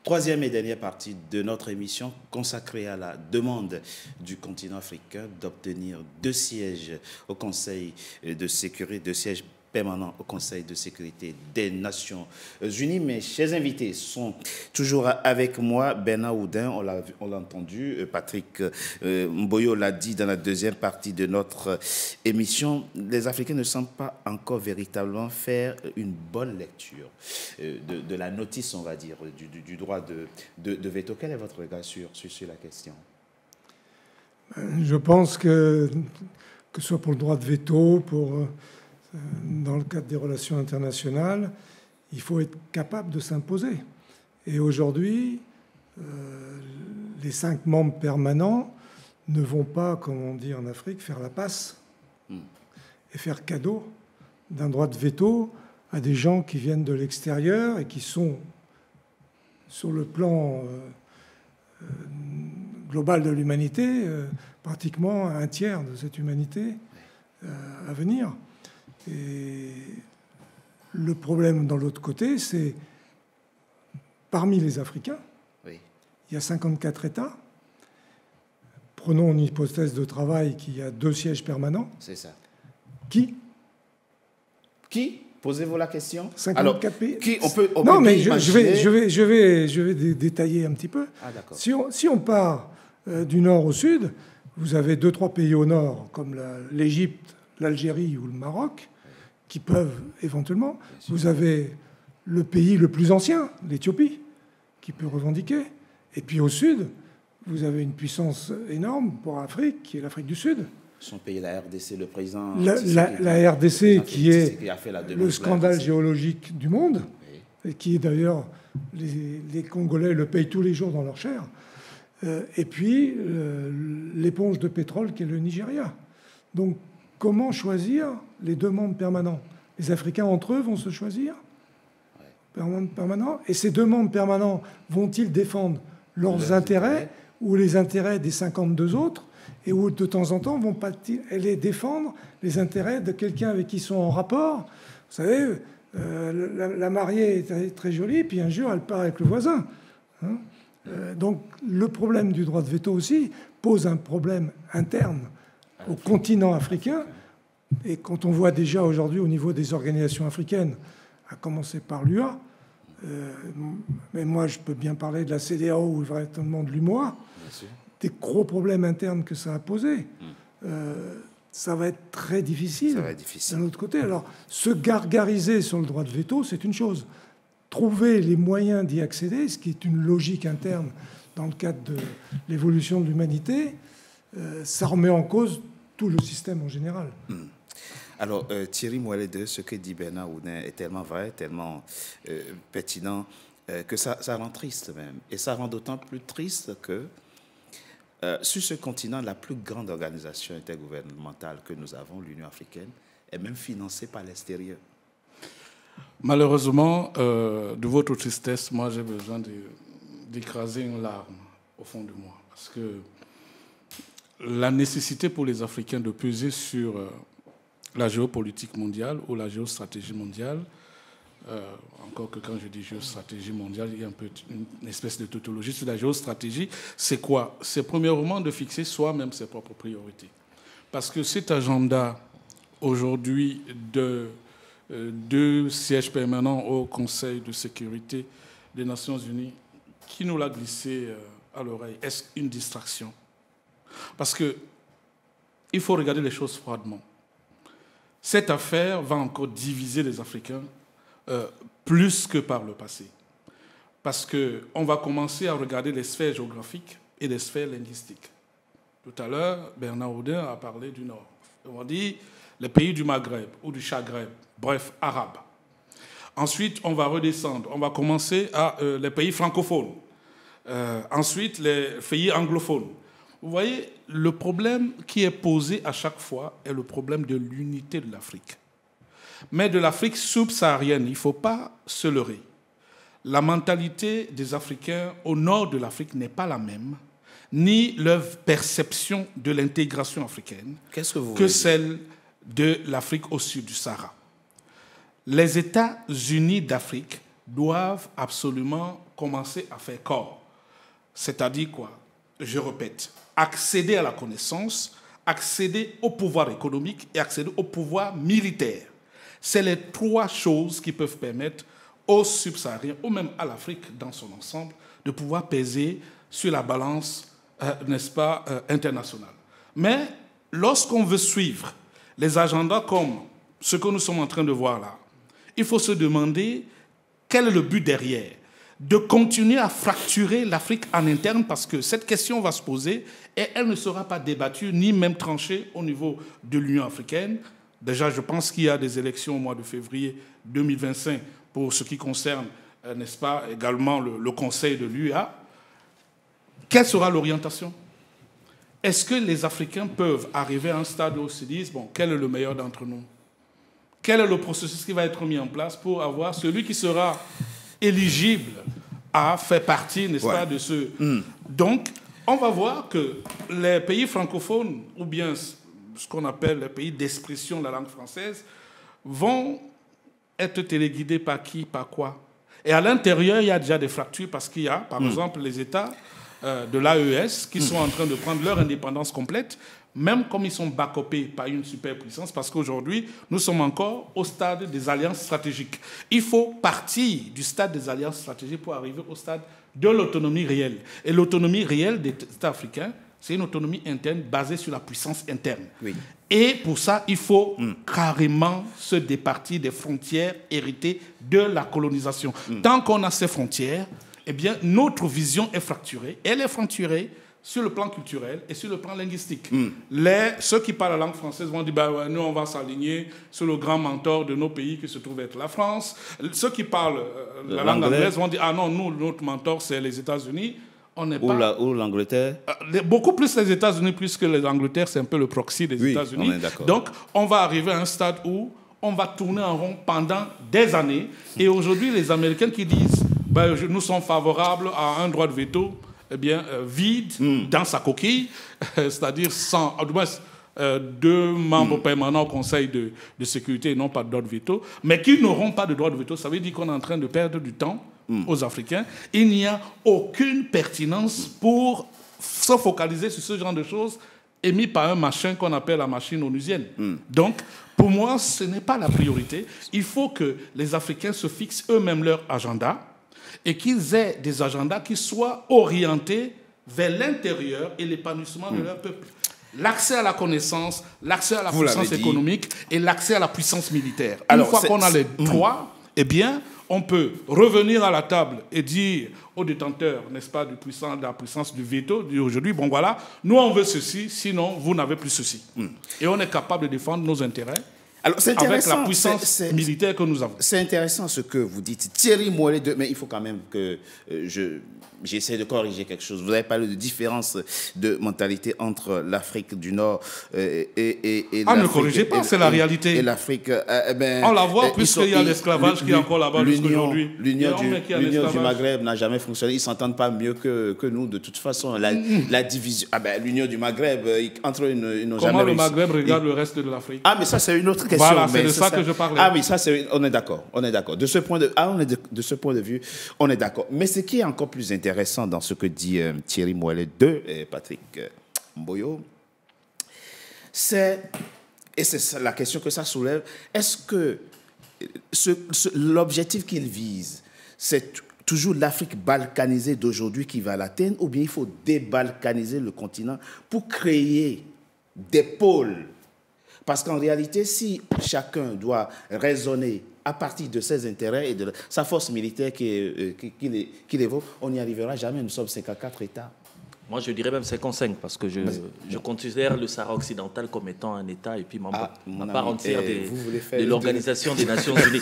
Troisième et dernière partie de notre émission consacrée à la demande du continent africain d'obtenir 2 sièges au Conseil de sécurité, 2 sièges permanents au Conseil de sécurité des Nations Unies. Mes chers invités sont toujours avec moi. Bernard Oudin, on l'a entendu, Patrick Mboyo l'a dit dans la deuxième partie de notre émission. Les Africains ne semblent pas encore véritablement faire une bonne lecture de la notice, on va dire, du droit de veto. Quel est votre regard sur la question? Je pense que ce soit pour le droit de veto, dans le cadre des relations internationales, il faut être capable de s'imposer. Et aujourd'hui, les 5 membres permanents ne vont pas, comme on dit en Afrique, faire la passe et faire cadeau d'un droit de veto à des gens qui viennent de l'extérieur et qui sont, sur le plan global de l'humanité, pratiquement un tiers de cette humanité à venir. Et le problème, dans l'autre côté, c'est parmi les Africains, il y a 54 États. Prenons une hypothèse de travail qu'il y a 2 sièges permanents. C'est ça. Qui Posez-vous la question. 54 pays. Qui on peut non, mais imaginer... je vais détailler un petit peu. Ah, d'accord. Si on part du nord au sud, vous avez 2-3 pays au nord, comme l'Égypte, l'Algérie ou le Maroc, qui peuvent éventuellement. Vous avez le pays le plus ancien, l'Éthiopie, qui peut revendiquer. Et puis au sud, vous avez une puissance énorme pour l'Afrique, qui est l'Afrique du Sud. Son pays, la RDC, le président... La RDC, qui est le scandale RDC. Géologique du monde, Oui. et qui d'ailleurs, les Congolais le payent tous les jours dans leur chair. Et puis l'éponge de pétrole qui est le Nigeria. Donc comment choisir les 2 membres permanents? Les Africains entre eux vont se choisir permanents. Et ces 2 membres permanents vont-ils défendre leurs intérêts ou les intérêts des 52 autres? Et où de temps en temps vont-ils aller défendre les intérêts de quelqu'un avec qui ils sont en rapport? Vous savez, la mariée est très jolie, puis un jour elle part avec le voisin. Donc le problème du droit de veto aussi pose un problème interne au continent africain. Et quand on voit déjà aujourd'hui au niveau des organisations africaines, à commencer par l'UA, mais moi je peux bien parler de la CEDEAO ou véritablement de l'UMOA, des gros problèmes internes que ça a posé. Ça va être très difficile. Ça va être difficile. D'un autre côté, alors se gargariser sur le droit de veto, c'est une chose. Trouver les moyens d'y accéder, ce qui est une logique interne dans le cadre de l'évolution de l'humanité, ça remet en cause tout le système en général. Alors, Thierry Moualedé, ce que dit Bernard Oudin est tellement vrai, tellement pertinent, que ça rend triste même. Et ça rend d'autant plus triste que sur ce continent, la plus grande organisation intergouvernementale que nous avons, l'Union africaine, est même financée par l'extérieur. Malheureusement, de votre tristesse, moi j'ai besoin d'écraser une larme au fond de moi. Parce que la nécessité pour les Africains de peser sur la géopolitique mondiale ou la géostratégie mondiale, encore que quand je dis géostratégie mondiale, il y a un peu une espèce de tautologie sur la géostratégie. C'est quoi? C'est premièrement de fixer soi-même ses propres priorités. Parce que cet agenda aujourd'hui de 2 sièges permanents au Conseil de sécurité des Nations Unies, qui nous l'a glissé à l'oreille, est-ce une distraction? Parce qu'il faut regarder les choses froidement. Cette affaire va encore diviser les Africains plus que par le passé. Parce qu'on va commencer à regarder les sphères géographiques et les sphères linguistiques. Tout à l'heure, Bernard Oudin a parlé du Nord. On dit les pays du Maghreb ou du Maghreb, bref, arabes. Ensuite, on va redescendre. On va commencer à les pays francophones. Ensuite, les pays anglophones. Vous voyez, le problème qui est posé à chaque fois est le problème de l'unité de l'Afrique. Mais de l'Afrique subsaharienne, il ne faut pas se leurrer. La mentalité des Africains au nord de l'Afrique n'est pas la même, ni leur perception de l'intégration africaine que celle de l'Afrique au sud du Sahara. Les États-Unis d'Afrique doivent absolument commencer à faire corps. C'est-à-dire quoi? Je répète, accéder à la connaissance, accéder au pouvoir économique et accéder au pouvoir militaire. C'est les trois choses qui peuvent permettre aux subsahariens, ou même à l'Afrique dans son ensemble, de pouvoir peser sur la balance, n'est-ce pas, internationale. Mais lorsqu'on veut suivre les agendas comme ce que nous sommes en train de voir là, il faut se demander quel est le but derrière. De continuer à fracturer l'Afrique en interne, parce que cette question va se poser et elle ne sera pas débattue ni même tranchée au niveau de l'Union africaine. Déjà, je pense qu'il y a des élections au mois de février 2025 pour ce qui concerne, n'est-ce pas, également le Conseil de l'UA. Quelle sera l'orientation? Est-ce que les Africains peuvent arriver à un stade où ils se disent, bon, quel est le meilleur d'entre nous? Quel est le processus qui va être mis en place pour avoir celui qui sera éligible à faire partie, n'est-ce pas, de ce... Donc, on va voir que les pays francophones, ou bien ce qu'on appelle les pays d'expression de la langue française, vont être téléguidés par qui, par quoi? Et à l'intérieur, il y a déjà des fractures parce qu'il y a, par exemple, les États de l'AES qui sont en train de prendre leur indépendance complète, même comme ils sont backupés par une superpuissance, parce qu'aujourd'hui, nous sommes encore au stade des alliances stratégiques. Il faut partir du stade des alliances stratégiques pour arriver au stade de l'autonomie réelle. Et l'autonomie réelle des États africains, c'est une autonomie interne basée sur la puissance interne. Oui. Et pour ça, il faut carrément se départir des frontières héritées de la colonisation. Tant qu'on a ces frontières, eh bien, notre vision est fracturée. Elle est fracturée sur le plan culturel et sur le plan linguistique. Ceux qui parlent la langue française vont dire bah, ouais, nous, on va s'aligner sur le grand mentor de nos pays qui se trouve être la France. Ceux qui parlent la langue anglaise vont dire ah non, nous, notre mentor, c'est les États-Unis. On n'est pas... Ou l'Angleterre. Beaucoup plus les États-Unis, puisque l'Angleterre, c'est un peu le proxy des États-Unis. Donc, on va arriver à un stade où on va tourner en rond pendant des années. Et aujourd'hui, les Américains qui disent ben, nous sommes favorables à un droit de veto, eh bien, vide dans sa coquille, c'est-à-dire sans, du moins, deux membres permanents au Conseil de sécurité et non pas de droit de veto, mais qui n'auront pas de droit de veto. Ça veut dire qu'on est en train de perdre du temps aux Africains. Il n'y a aucune pertinence pour se focaliser sur ce genre de choses émis par un machin qu'on appelle la machine onusienne. Donc, pour moi, ce n'est pas la priorité. Il faut que les Africains se fixent eux-mêmes leur agenda et qu'ils aient des agendas qui soient orientés vers l'intérieur et l'épanouissement de leur peuple. L'accès à la connaissance, l'accès à la puissance économique et l'accès à la puissance militaire. Alors, une fois qu'on a les trois, eh bien, on peut revenir à la table et dire aux détenteurs, n'est-ce pas, de la puissance du veto, d'aujourd'hui, bon voilà, nous on veut ceci, sinon vous n'avez plus ceci. Et on est capable de défendre nos intérêts. Alors, avec la puissance militaire que nous avons. C'est intéressant ce que vous dites. Thierry Moëllet, mais il faut quand même que j'essaie de corriger quelque chose. Vous avez parlé de différence de mentalité entre l'Afrique du Nord et l'Afrique. Ne corrigez pas, c'est la réalité. Et l'Afrique. On la voit puisqu'il y a l'esclavage qui est encore là-bas jusqu'aujourd'hui. L'Union du Maghreb n'a jamais fonctionné. Ils ne s'entendent pas mieux que nous. De toute façon, la division. L'Union du Maghreb, entre eux, ils n'ont jamais réussi. Comment le Maghreb regarde le reste de l'Afrique? Mais ça, c'est une autre question. Voilà, c'est de ça que je parlais. Oui, ça, on est d'accord. On est d'accord. De ce point de vue, on est d'accord. Mais ce qui est encore plus intéressant dans ce que dit Thierry Moëllet et Patrick Mboyo, c'est la question que ça soulève, est-ce que l'objectif qu'il vise, c'est toujours l'Afrique balkanisée d'aujourd'hui qui va l'atteindre, ou bien il faut débalkaniser le continent pour créer des pôles? Parce qu'en réalité, si chacun doit raisonner à partir de ses intérêts et de sa force militaire qu'il évoque, on n'y arrivera jamais. Nous sommes 54 États. Moi, je dirais même 55, parce que je considère le Sahara occidental comme étant un État et puis membre à part entière de l'Organisation des Nations Unies,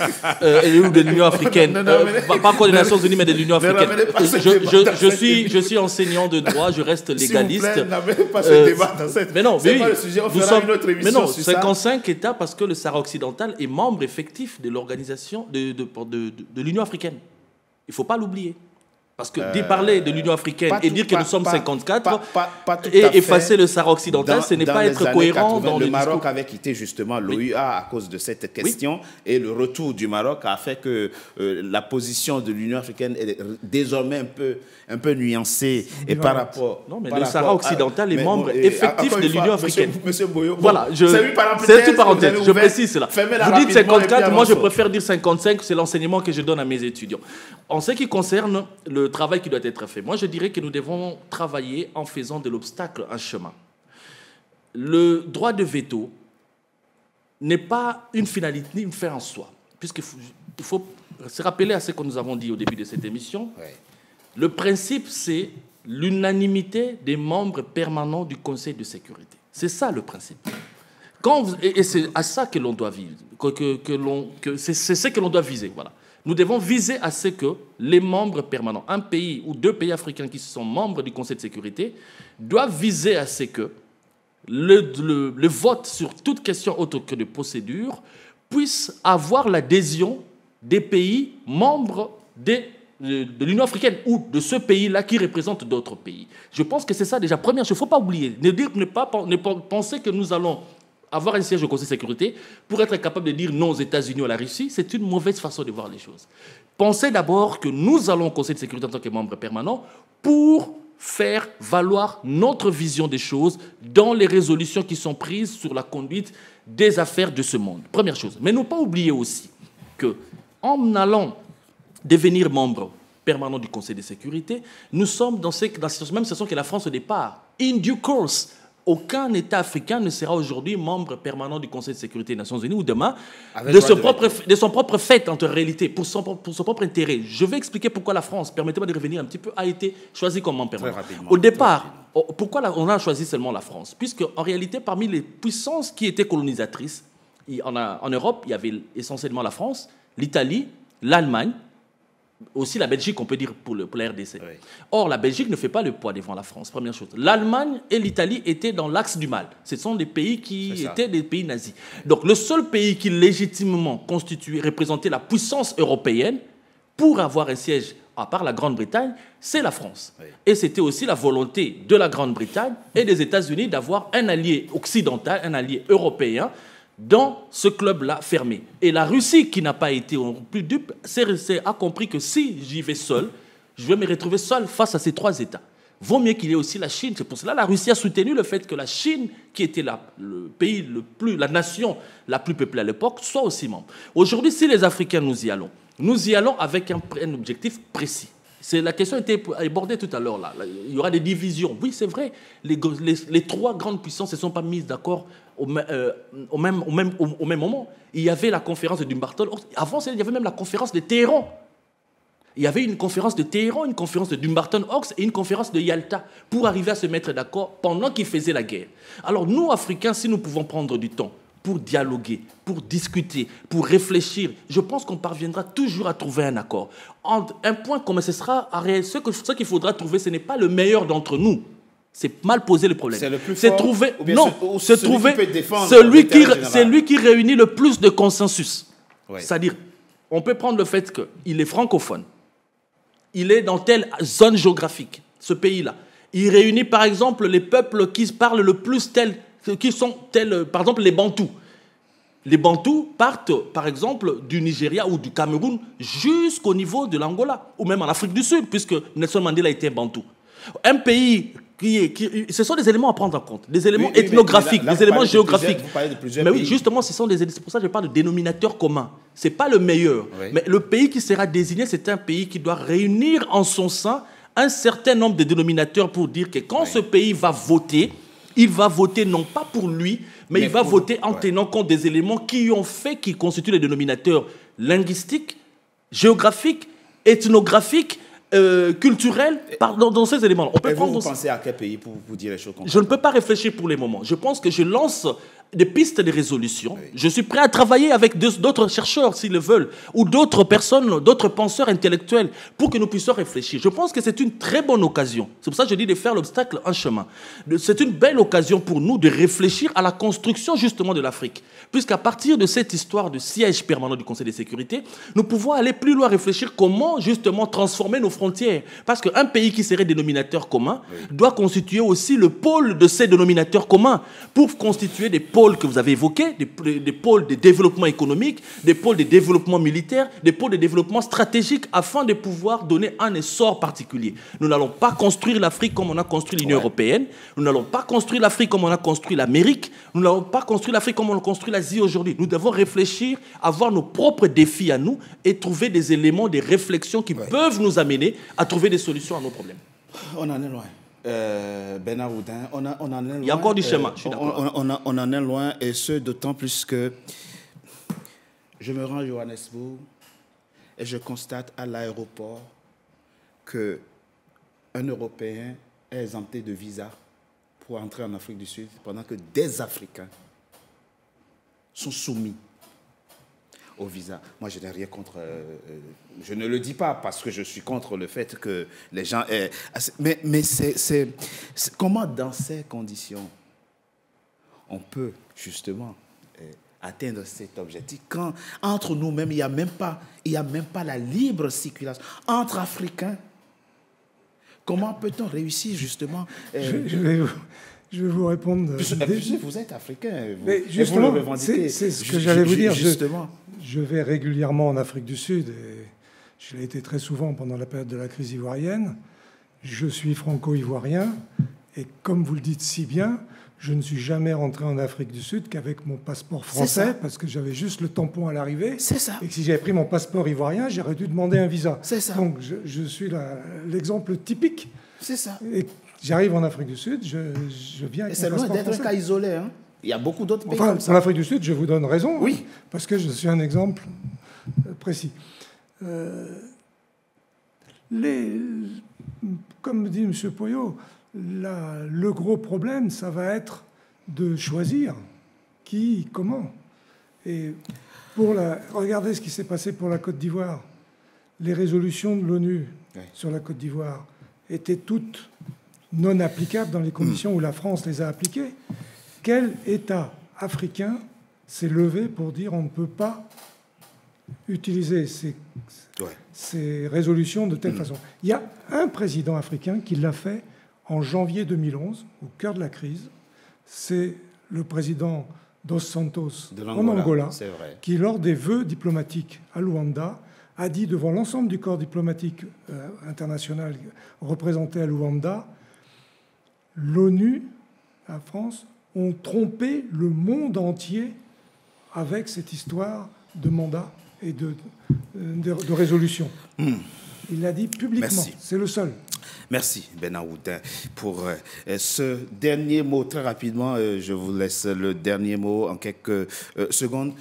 ou de l'Union africaine. Pas encore des Nations Unies, mais de l'Union africaine. Je suis enseignant de droit, je reste légaliste. S'il vous plaît, n'avez pas ce débat dans cette... Mais non, c'est pas le sujet, on fera une autre émission sur ça. 55 États, parce que le Sahara occidental est membre effectif de l'Organisation de l'Union africaine. Il ne faut pas l'oublier. Parce que parler de l'Union africaine et dire que nous sommes 54 et effacer le Sahara occidental, ce n'est pas être cohérent dans le Maroc avait quitté justement l'OUA à cause de cette question et le retour du Maroc a fait que la position de l'Union africaine est désormais un peu nuancée et par rapport... Non, mais le Sahara occidental est membre effectif de l'Union africaine. Monsieur Boyo, voilà, c'est une parenthèse, je précise cela. Vous dites 54, moi je préfère dire 55, c'est l'enseignement que je donne à mes étudiants. En ce qui concerne le travail qui doit être fait, moi je dirais que nous devons travailler en faisant de l'obstacle un chemin. Le droit de veto n'est pas une finalité ni une fin en soi, puisqu'il faut se rappeler à ce que nous avons dit au début de cette émission. Ouais. Le principe, c'est l'unanimité des membres permanents du Conseil de sécurité. C'est ça le principe. Et c'est à ça que l'on doit vivre, c'est ce que l'on doit viser. Voilà. Nous devons viser à ce que les membres permanents, un pays ou deux pays africains qui sont membres du Conseil de sécurité, doivent viser à ce que le vote sur toute question autre que de procédure puisse avoir l'adhésion des pays membres de l'Union africaine ou de ce pays-là qui représente d'autres pays. Je pense que c'est ça déjà. Première chose, il ne faut pas oublier, ne pas penser que nous allons avoir un siège au Conseil de sécurité pour être capable de dire non aux États-Unis ou à la Russie, c'est une mauvaise façon de voir les choses. Pensez d'abord que nous allons au Conseil de sécurité en tant que membre permanent pour faire valoir notre vision des choses dans les résolutions qui sont prises sur la conduite des affaires de ce monde. Première chose. Mais ne pas oublier aussi qu'en allant devenir membre permanent du Conseil de sécurité, nous sommes dans cette même situation que la France au départ. In due course, aucun État africain ne sera aujourd'hui membre permanent du Conseil de sécurité des Nations Unies ou demain de son propre fait, en réalité, pour son propre intérêt. Je vais expliquer pourquoi la France, permettez-moi de revenir un petit peu, a été choisie comme membre permanent. Au départ, pourquoi on a choisi seulement la France? Puisque, en réalité, parmi les puissances qui étaient colonisatrices, en Europe, il y avait essentiellement la France, l'Italie, l'Allemagne, aussi la Belgique, on peut dire, pour la RDC. Oui. Or, la Belgique ne fait pas le poids devant la France, première chose. L'Allemagne et l'Italie étaient dans l'axe du mal. Ce sont des pays qui étaient des pays nazis. Donc, le seul pays qui légitimement représentait la puissance européenne pour avoir un siège, à part la Grande-Bretagne, c'est la France. Oui. Et c'était aussi la volonté de la Grande-Bretagne et des États-Unis d'avoir un allié occidental, un allié européen, dans ce club-là fermé. Et la Russie, qui n'a pas été plus dupe, a compris que si j'y vais seul, je vais me retrouver seul face à ces trois États. Vaut mieux qu'il y ait aussi la Chine. C'est pour cela que la Russie a soutenu le fait que la Chine, qui était la nation la plus peuplée à l'époque, soit aussi membre. Aujourd'hui, si les Africains nous y allons avec un objectif précis. La question a été abordée tout à l'heure. Il y aura des divisions. Oui, c'est vrai. Les trois grandes puissances ne se sont pas mises d'accord au même moment. Il y avait la conférence de Dumbarton. Avant, il y avait même la conférence de Téhéran. Il y avait une conférence de Téhéran, une conférence de Dumbarton-Ox et une conférence de Yalta pour arriver à se mettre d'accord pendant qu'ils faisaient la guerre. Alors, nous, Africains, si nous pouvons prendre du temps pour dialoguer, pour discuter, pour réfléchir, je pense qu'on parviendra toujours à trouver un accord. Un point comme ce sera, ce qu'il faudra trouver, ce n'est pas le meilleur d'entre nous. C'est mal poser le problème. C'est le plus fort, trouver, ou bien non, c'est trouver celui qui réunit le plus de consensus. Oui. C'est-à-dire, on peut prendre le fait qu'il est francophone, il est dans telle zone géographique, ce pays-là. Il réunit, par exemple, les peuples qui parlent le plus par exemple, les Bantous. Les Bantous partent, par exemple, du Nigeria ou du Cameroun jusqu'au niveau de l'Angola, ou même en Afrique du Sud, puisque Nelson Mandela était Bantou. Un pays ce sont des éléments à prendre en compte, des éléments ethnographiques, des éléments géographiques. Mais oui, justement, c'est pour ça que je parle de dénominateur commun. Ce n'est pas le meilleur. Oui. Mais le pays qui sera désigné, c'est un pays qui doit réunir en son sein un certain nombre de dénominateurs pour dire que quand ce pays va voter, il va voter non pas pour lui, mais il va voter en tenant compte des éléments qui constituent les dénominateurs linguistiques, géographiques, ethnographiques, culturels, dans ces éléments. Vous pensez à quel pays pour vous dire les choses concrètes? Je ne peux pas réfléchir pour les moments. Je pense que je lance des pistes de résolution. Oui. Je suis prêt à travailler avec d'autres chercheurs, s'ils le veulent, ou d'autres personnes, d'autres penseurs intellectuels, pour que nous puissions réfléchir. Je pense que c'est une très bonne occasion. C'est pour ça que je dis de faire l'obstacle un chemin. C'est une belle occasion pour nous de réfléchir à la construction, justement, de l'Afrique. Puisqu'à partir de cette histoire de siège permanent du Conseil de sécurité, nous pouvons aller plus loin, réfléchir comment, justement, transformer nos frontières. Parce qu'un pays qui serait dénominateur commun doit constituer aussi le pôle de ces dénominateurs communs pour constituer des pôles que vous avez évoqués, des pôles de développement économique, des pôles de développement militaire, des pôles de développement stratégique afin de pouvoir donner un essor particulier. Nous n'allons pas construire l'Afrique comme on a construit l'Union européenne. Nous n'allons pas construire l'Afrique comme on a construit l'Amérique. Nous n'allons pas construire l'Afrique comme on a construit l'Asie aujourd'hui. Nous devons réfléchir, avoir nos propres défis à nous et trouver des éléments, des réflexions qui peuvent nous amener à trouver des solutions à nos problèmes. On en est loin. Bernard Oudin, on en est loin. Il y a encore du chemin, je suis d'accord. On en est loin, et ce, d'autant plus que je me rends à Johannesburg et je constate à l'aéroport qu'un Européen est exempté de visa pour entrer en Afrique du Sud, pendant que des Africains sont soumis au visa. Moi, je n'ai rien contre... je ne le dis pas parce que je suis contre le fait que les gens... mais c'est comment, dans ces conditions, on peut, justement, atteindre cet objectif quand, entre nous-mêmes, il n'y a même pas la libre circulation entre Africains. Comment peut-on réussir, justement... Je vais vous répondre. Vous êtes africain. Mais justement, c'est ce que j'allais vous dire. Je vais régulièrement en Afrique du Sud, et je l'ai été très souvent pendant la période de la crise ivoirienne. Je suis franco-ivoirien, et comme vous le dites si bien, je ne suis jamais rentré en Afrique du Sud qu'avec mon passeport français, parce que j'avais juste le tampon à l'arrivée. C'est ça. Et que si j'avais pris mon passeport ivoirien, j'aurais dû demander un visa. C'est ça. Donc je suis l'exemple typique. C'est ça. Et j'arrive en Afrique du Sud, je viens avec mon passeport français. C'est loin d'être un cas isolé, hein. Il y a beaucoup d'autres pays comme ça. En Afrique du Sud, je vous donne raison, oui, parce que je suis un exemple précis. Comme dit M. Poyot, le gros problème, ça va être de choisir qui, comment. Et regardez ce qui s'est passé pour la Côte d'Ivoire. Les résolutions de l'ONU sur la Côte d'Ivoire étaient toutes non applicables dans les conditions où la France les a appliquées. Quel État africain s'est levé pour dire on ne peut pas utiliser ces résolutions de telle façon? Il y a un président africain qui l'a fait en janvier 2011, au cœur de la crise. C'est le président Dos Santos en Angola, qui, lors des vœux diplomatiques à Luanda, a dit devant l'ensemble du corps diplomatique international représenté à Luanda, l'ONU, la France, ont trompé le monde entier avec cette histoire de mandat et de résolution. Il l'a dit publiquement. C'est le seul. Merci, Bernard Oudin, pour ce dernier mot. Très rapidement, je vous laisse le dernier mot en quelques secondes.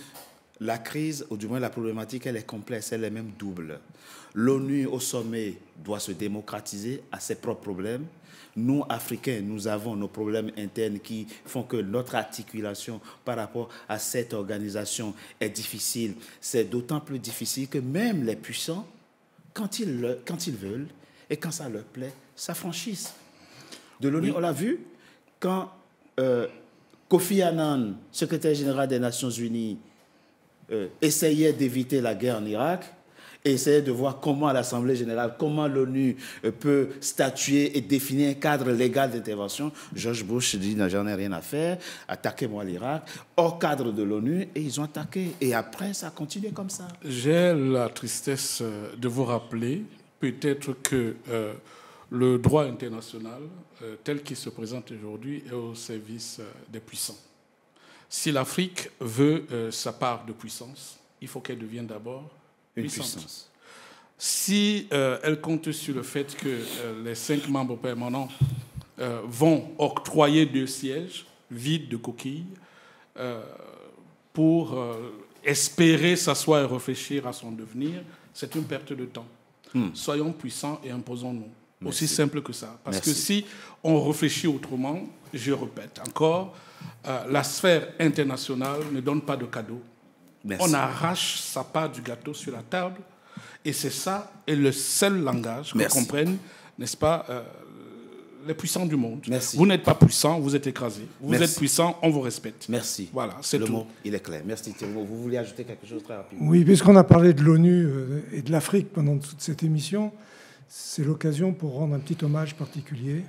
La crise, ou du moins la problématique, elle est complexe, elle est même double. L'ONU au sommet doit se démocratiser à ses propres problèmes. Nous, Africains, nous avons nos problèmes internes qui font que notre articulation par rapport à cette organisation est difficile. C'est d'autant plus difficile que même les puissants, quand ils veulent et quand ça leur plaît, s'affranchissent de l'ONU. On l'a vu quand Kofi Annan, secrétaire général des Nations Unies, essayait d'éviter la guerre en Irak, et essayait de voir comment l'Assemblée générale, comment l'ONU peut statuer et définir un cadre légal d'intervention. George Bush dit, j'en ai rien à faire, attaquez-moi l'Irak, hors cadre de l'ONU, et ils ont attaqué. Et après, ça a continué comme ça. J'ai la tristesse de vous rappeler, peut-être que le droit international, tel qu'il se présente aujourd'hui, est au service des puissants. Si l'Afrique veut sa part de puissance, il faut qu'elle devienne d'abord puissance. Si elle compte sur le fait que les 5 membres permanents vont octroyer 2 sièges vides de coquilles pour espérer s'asseoir et réfléchir à son devenir, c'est une perte de temps. Soyons puissants et imposons-nous. Aussi simple que ça. Parce que si on réfléchit autrement, je répète encore, la sphère internationale ne donne pas de cadeaux. On arrache sa part du gâteau sur la table et c'est ça, et le seul langage que comprennent, n'est-ce pas, les puissants du monde. Vous n'êtes pas puissant, vous êtes écrasé. Vous êtes puissant, on vous respecte. Merci. Voilà, c'est tout. Le mot, il est clair. Merci Thierry. Vous voulez ajouter quelque chose très rapidement? Oui, puisqu'on a parlé de l'ONU et de l'Afrique pendant toute cette émission, c'est l'occasion pour rendre un petit hommage particulier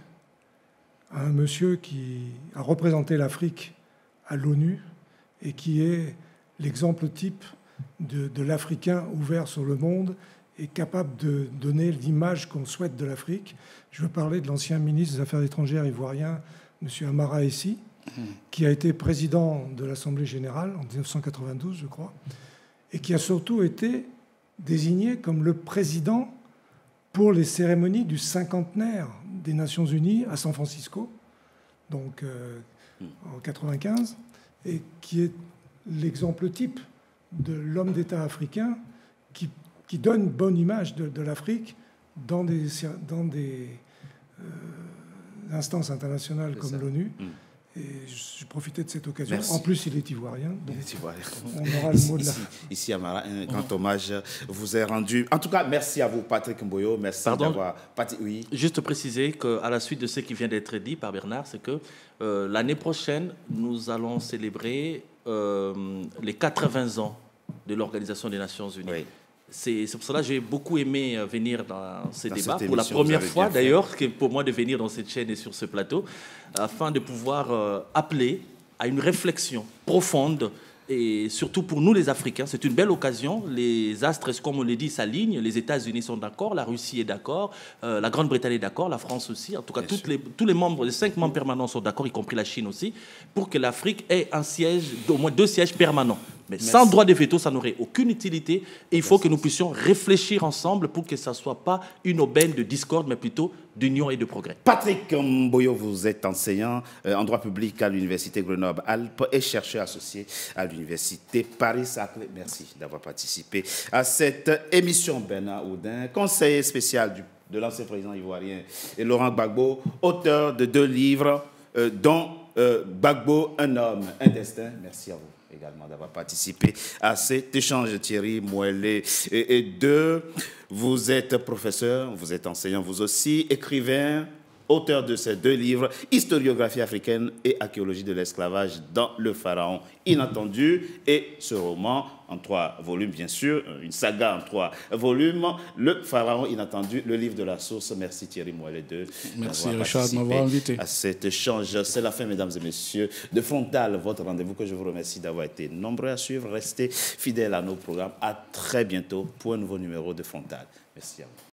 à un monsieur qui a représenté l'Afrique à l'ONU et qui est l'exemple type de l'Africain ouvert sur le monde et capable de donner l'image qu'on souhaite de l'Afrique. Je veux parler de l'ancien ministre des Affaires étrangères ivoirien, M. Amara Essi, qui a été président de l'Assemblée générale en 1992, je crois, et qui a surtout été désigné comme le président pour les cérémonies du cinquantenaire des Nations Unies à San Francisco, donc en 1995, et qui est l'exemple type de l'homme d'État africain qui donne une bonne image de l'Afrique dans des instances internationales comme l'ONU. Et je profitais de cette occasion. Merci. En plus, il est ivoirien. Donc on aura le mot de la... Ici, Amara, un grand hommage vous est rendu. En tout cas, merci à vous, Patrick Mboyo. Merci d'avoir... Oui. Juste préciser qu'à la suite de ce qui vient d'être dit par Bernard, c'est que l'année prochaine, nous allons célébrer les 80 ans de l'Organisation des Nations Unies. Oui. C'est pour cela que j'ai beaucoup aimé venir dans ces débats, pour la première fois d'ailleurs, pour moi de venir dans cette chaîne et sur ce plateau, afin de pouvoir appeler à une réflexion profonde, et surtout pour nous les Africains. C'est une belle occasion. Les astres, comme on le dit, s'alignent. Les États-Unis sont d'accord, la Russie est d'accord, la Grande-Bretagne est d'accord, la France aussi. En tout cas, tous les membres, les 5 membres permanents sont d'accord, y compris la Chine aussi, pour que l'Afrique ait un siège, au moins 2 sièges permanents. Mais sans droit de veto, ça n'aurait aucune utilité. Et il faut que nous puissions réfléchir ensemble pour que ça ne soit pas une aubaine de discorde, mais plutôt d'union et de progrès. Patrick Mboyo, vous êtes enseignant en droit public à l'Université Grenoble-Alpes et chercheur associé à l'Université Paris-Saclay. Merci d'avoir participé à cette émission. Bernard Oudin, conseiller spécial de l'ancien président ivoirien, et Laurent Gbagbo, auteur de 2 livres, dont Gbagbo, un homme, un destin. Merci à vous également d'avoir participé à cet échange. Thierry Moëlé et 2, vous êtes professeur, vous êtes enseignant, vous aussi, écrivain, auteur de ces 2 livres, Historiographie africaine et Archéologie de l'esclavage dans le Pharaon inattendu, et ce roman en 3 volumes, bien sûr, une saga en 3 volumes, Le Pharaon inattendu, le livre de la source. Merci Thierry Moëlé 2. Merci Richard de m'avoir invité à cet échange. C'est la fin, mesdames et messieurs, de Frontal, votre rendez-vous que je vous remercie d'avoir été nombreux à suivre. Restez fidèles à nos programmes. À très bientôt pour un nouveau numéro de Frontal. Merci à vous.